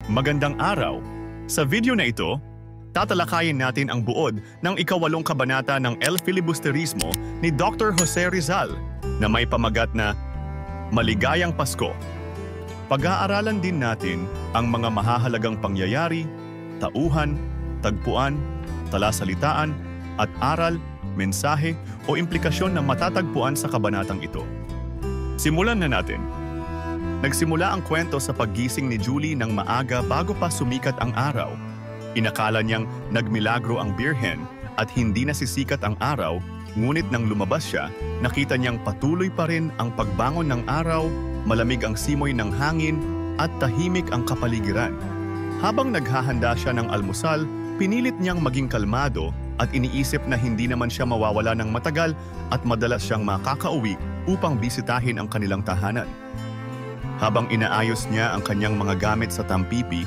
Magandang araw! Sa video na ito, tatalakayin natin ang buod ng ika-8 kabanata ng El Filibusterismo ni Dr. Jose Rizal na may pamagat na Maligayang Pasko. Pag-aaralan din natin ang mga mahahalagang pangyayari, tauhan, tagpuan, talasalitaan, at aral, mensahe o implikasyon na matatagpuan sa kabanatang ito. Simulan na natin. Nagsimula ang kwento sa paggising ni Julie ng maaga bago pa sumikat ang araw. Inakala niyang nagmilagro ang birhen at hindi nasisikat ang araw, ngunit nang lumabas siya, nakita niyang patuloy pa rin ang pagbangon ng araw, malamig ang simoy ng hangin at tahimik ang kapaligiran. Habang naghahanda siya ng almusal, pinilit niyang maging kalmado at iniisip na hindi naman siya mawawala ng matagal at madalas siyang makakauwi upang bisitahin ang kanilang tahanan. Habang inaayos niya ang kanyang mga gamit sa tampipi,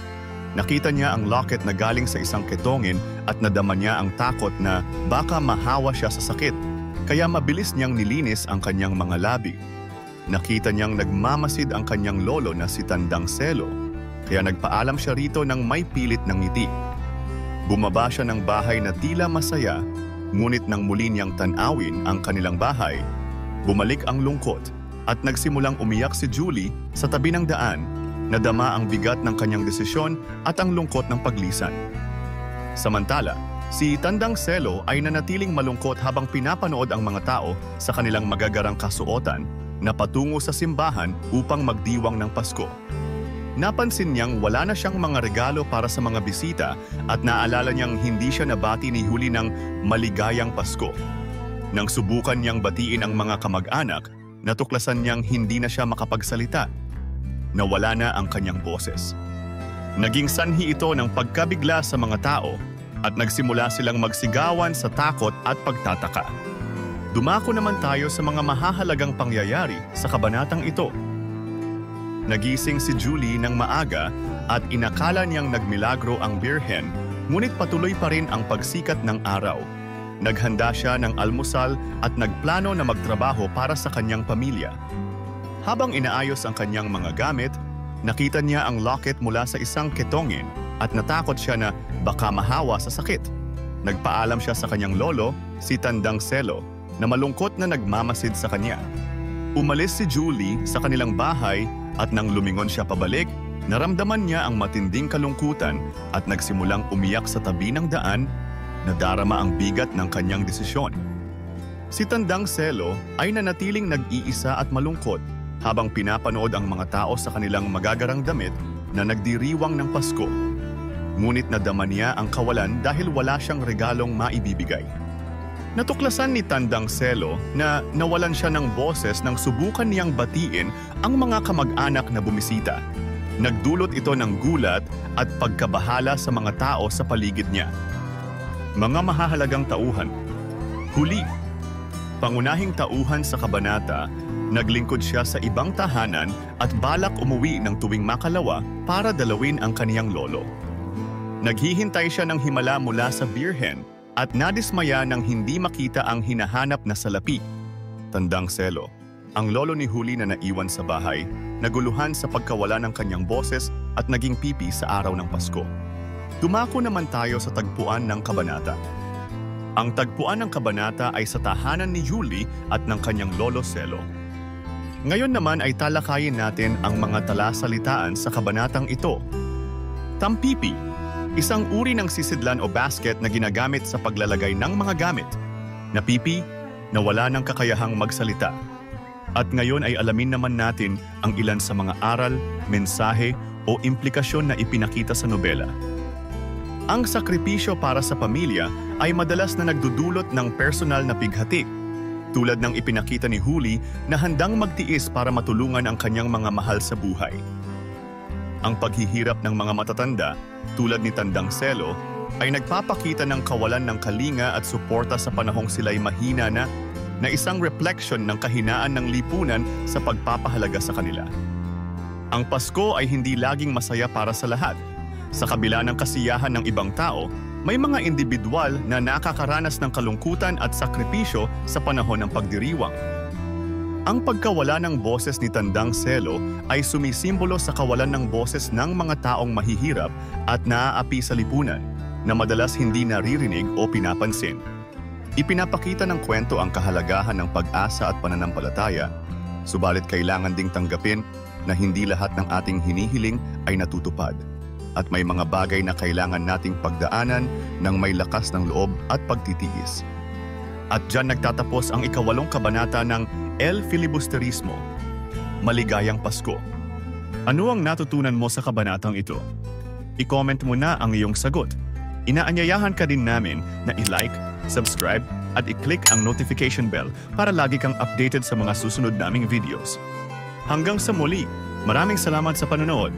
nakita niya ang locket na galing sa isang ketongin at nadama niya ang takot na baka mahawa siya sa sakit, kaya mabilis niyang nilinis ang kanyang mga labi. Nakita niyang nagmamasid ang kanyang lolo na si Tandang Selo, kaya nagpaalam siya rito ng may pilit ng ngiti. Bumaba siya ng bahay na tila masaya, ngunit nang muli niyang tanawin ang kanilang bahay, bumalik ang lungkot. At nagsimulang umiyak si Julie sa tabi ng daan, nadama ang bigat ng kanyang desisyon at ang lungkot ng paglisan. Samantala, si Tandang Selo ay nanatiling malungkot habang pinapanood ang mga tao sa kanilang magagarang kasuotan na patungo sa simbahan upang magdiwang ng Pasko. Napansin niyang wala na siyang mga regalo para sa mga bisita at naalala niyang hindi siya nabati ni Julie ng Maligayang Pasko. Nang subukan niyang batiin ang mga kamag-anak, natuklasan niyang hindi na siya makapagsalita. Nawala na ang kanyang boses. Naging sanhi ito ng pagkabigla sa mga tao at nagsimula silang magsigawan sa takot at pagtataka. Dumako naman tayo sa mga mahahalagang pangyayari sa kabanatang ito. Nagising si Julie ng maaga at inakala niyang nagmilagro ang birhen, ngunit patuloy pa rin ang pagsikat ng araw. Naghanda siya ng almusal at nagplano na magtrabaho para sa kanyang pamilya. Habang inaayos ang kanyang mga gamit, nakita niya ang locket mula sa isang ketongin at natakot siya na baka mahawa sa sakit. Nagpaalam siya sa kanyang lolo, si Tandang Selo, na malungkot na nagmamasid sa kanya. Umalis si Julie sa kanilang bahay at nang lumingon siya pabalik, naramdaman niya ang matinding kalungkutan at nagsimulang umiyak sa tabi ng daan. Nadarama ang bigat ng kanyang desisyon. Si Tandang Selo ay nanatiling nag-iisa at malungkot habang pinapanood ang mga tao sa kanilang magagarang damit na nagdiriwang ng Pasko. Ngunit nadama niya ang kawalan dahil wala siyang regalong maibibigay. Natuklasan ni Tandang Selo na nawalan siya ng boses nang subukan niyang batiin ang mga kamag-anak na bumisita. Nagdulot ito ng gulat at pagkabahala sa mga tao sa paligid niya. Mga mahahalagang tauhan. Huli, pangunahing tauhan sa kabanata, naglingkod siya sa ibang tahanan at balak umuwi ng tuwing makalawa para dalawin ang kaniyang lolo. Naghihintay siya ng himala mula sa birhen at nadismaya nang hindi makita ang hinahanap na salapi. Tandang Selo, ang lolo ni Julie na naiwan sa bahay, naguluhan sa pagkawala ng kanyang boses at naging pipi sa araw ng Pasko. Dumako naman tayo sa tagpuan ng kabanata. Ang tagpuan ng kabanata ay sa tahanan ni Julie at ng kanyang lolo Selo. Ngayon naman ay talakayin natin ang mga talasalitaan sa kabanatang ito. Tampipi, isang uri ng sisidlan o basket na ginagamit sa paglalagay ng mga gamit. Napipi, na wala ng kakayahang magsalita. At ngayon ay alamin naman natin ang ilan sa mga aral, mensahe o implikasyon na ipinakita sa nobela. Ang sakripisyo para sa pamilya ay madalas na nagdudulot ng personal na pighati, tulad ng ipinakita ni Julie na handang magtiis para matulungan ang kanyang mga mahal sa buhay. Ang paghihirap ng mga matatanda, tulad ni Tandang Selo, ay nagpapakita ng kawalan ng kalinga at suporta sa panahong sila'y mahina na isang refleksyon ng kahinaan ng lipunan sa pagpapahalaga sa kanila. Ang Pasko ay hindi laging masaya para sa lahat. Sa kabila ng kasiyahan ng ibang tao, may mga individual na nakakaranas ng kalungkutan at sakripisyo sa panahon ng pagdiriwang. Ang pagkawala ng boses ni Tandang Selo ay sumisimbolo sa kawalan ng boses ng mga taong mahihirap at naaapi sa lipunan na madalas hindi naririnig o pinapansin. Ipinapakita ng kwento ang kahalagahan ng pag-asa at pananampalataya, subalit kailangan ding tanggapin na hindi lahat ng ating hinihiling ay natutupad at may mga bagay na kailangan nating pagdaanan ng may lakas ng loob at pagtitiis. At dyan nagtatapos ang ika-8 kabanata ng El Filibusterismo. Maligayang Pasko. Ano ang natutunan mo sa kabanatang ito? I-comment mo na ang iyong sagot. Inaanyayahan ka din namin na i-like, subscribe at i-click ang notification bell para lagi kang updated sa mga susunod naming videos. Hanggang sa muli, maraming salamat sa panonood.